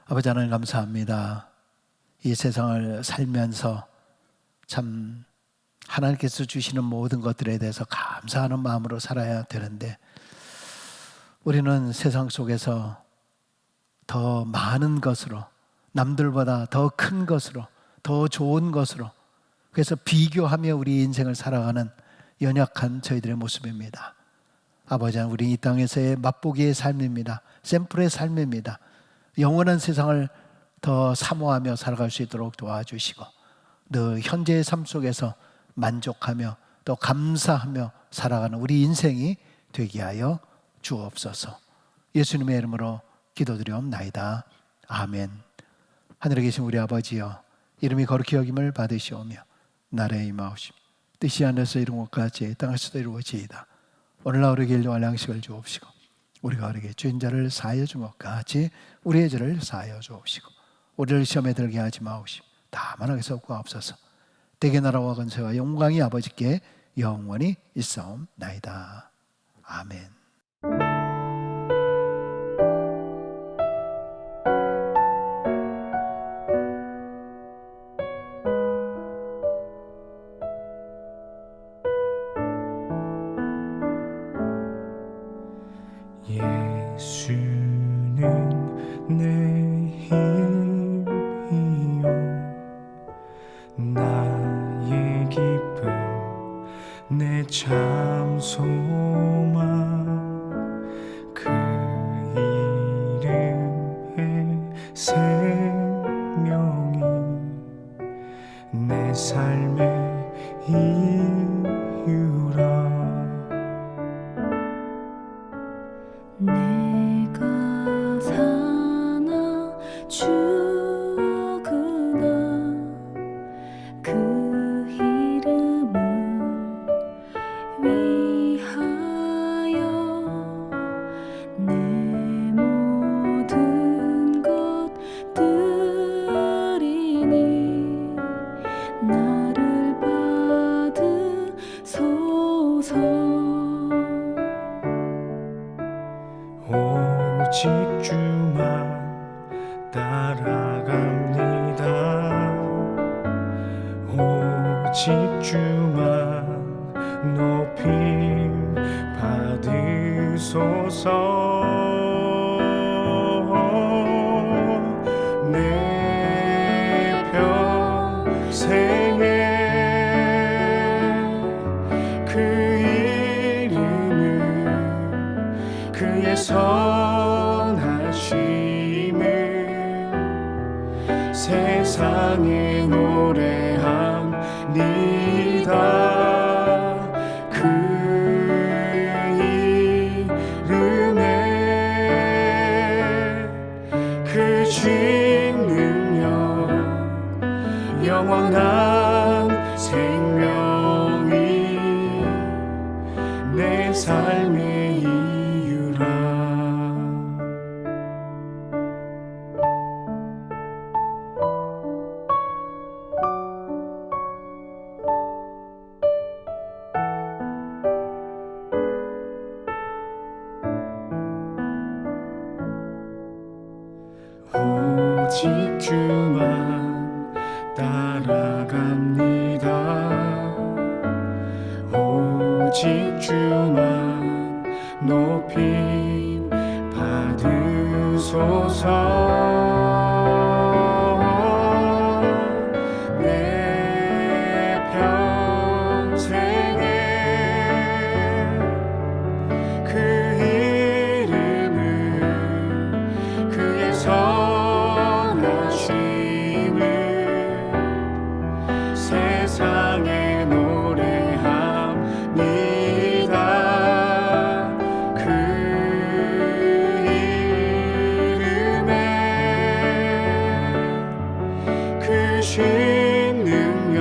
Speaker 1: 아버지 하나님, 감사합니다. 이 세상을 살면서 참 하나님께서 주시는 모든 것들에 대해서 감사하는 마음으로 살아야 되는데 우리는 세상 속에서 더 많은 것으로, 남들보다 더 큰 것으로, 더 좋은 것으로, 그래서 비교하며 우리 인생을 살아가는 연약한 저희들의 모습입니다. 아버지, 우리 이 땅에서의 맛보기의 삶입니다. 샘플의 삶입니다. 영원한 세상을 더 사모하며 살아갈 수 있도록 도와주시고 늘 현재의 삶 속에서 만족하며 또 감사하며 살아가는 우리 인생이 되게 하여 주옵소서. 예수님의 이름으로 기도드리옵나이다. 아멘. 하늘에 계신 우리 아버지여, 이름이 거룩히 여김을 받으시오며 나라의 임하옵시며 뜻이 하늘에서 이룬 것 같이 땅에서도 이루어지이다. 오늘날 우리에게 일용할 양식을 주옵시고 우리가 우리에게 죄인 자를 사하여 준 것 같이 우리의 죄를 사하여 주옵시고 우리를 시험에 들게 하지 마옵시고 다만 악에서 구하옵소서. 대개 나라와 권세와 영광이 아버지께 영원히 있사옵나이다. 아멘.
Speaker 3: 예수는 내 힘이요 나의 기쁨 내 참 소망 그 이름의 생명이 내 삶의 이유라.
Speaker 4: 내가 사나 죽으나 그 이름을 위하여 내 모든 것 드리니 나를 받으소서.
Speaker 3: 오직 주만 따라갑니다. 오직 주만 높임 받으소서. 선하심을 세상에 노래합니다. 그 이름에 그 신 능력 영원한 생명이 내 삶의 이유라. 오직 주만 따라갑니다. 오직 주만 높임 받으소서. 내 평생에 그 이름을 그의 선하심을 세상에 노래합니다. 그 이름에 그 신 능력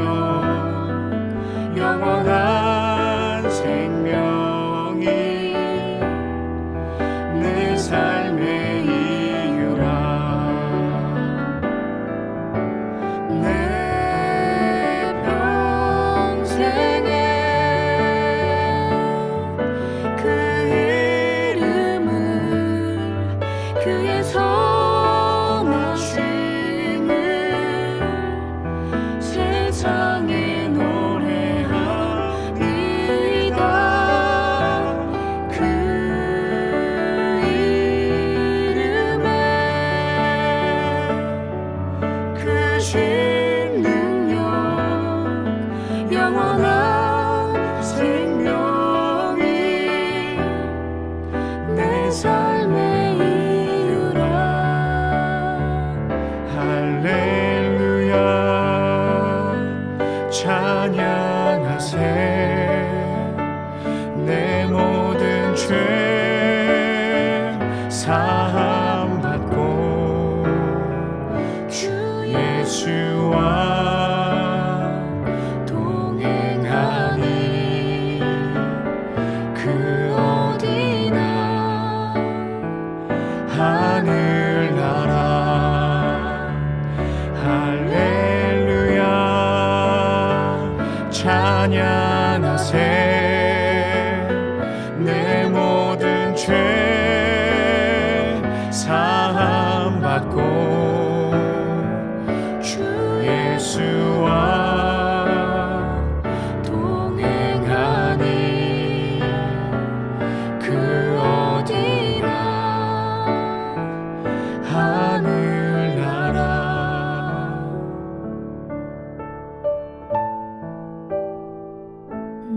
Speaker 3: 영원한 생명이 내 삶의 이유라. 내 평생에 그 이름을 그의 선하심을 세상에 노래합니다. 그 이름에 그 신 능력 영원한 생명이 내 삶의 이유라. 할렐루야 찬양하세. 내 모든 죄 사함 받고 주 예수와 동행하니 그 어디나 하늘나라. 할렐루야 찬양하세. 내 모든 죄 사함 받고 주 예수와 동행하니 그 어디나 하늘나라.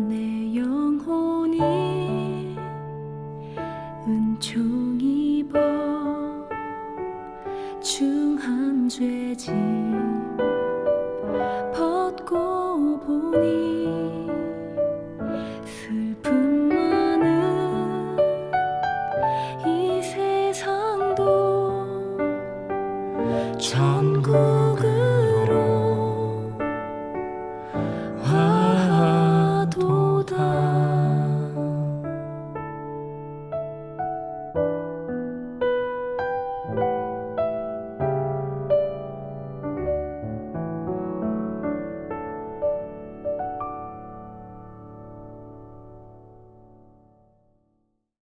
Speaker 4: 내 영혼이 은총 입어 중한 죄짐 벗고 보니 슬픔 많은 이 세상도
Speaker 3: 천국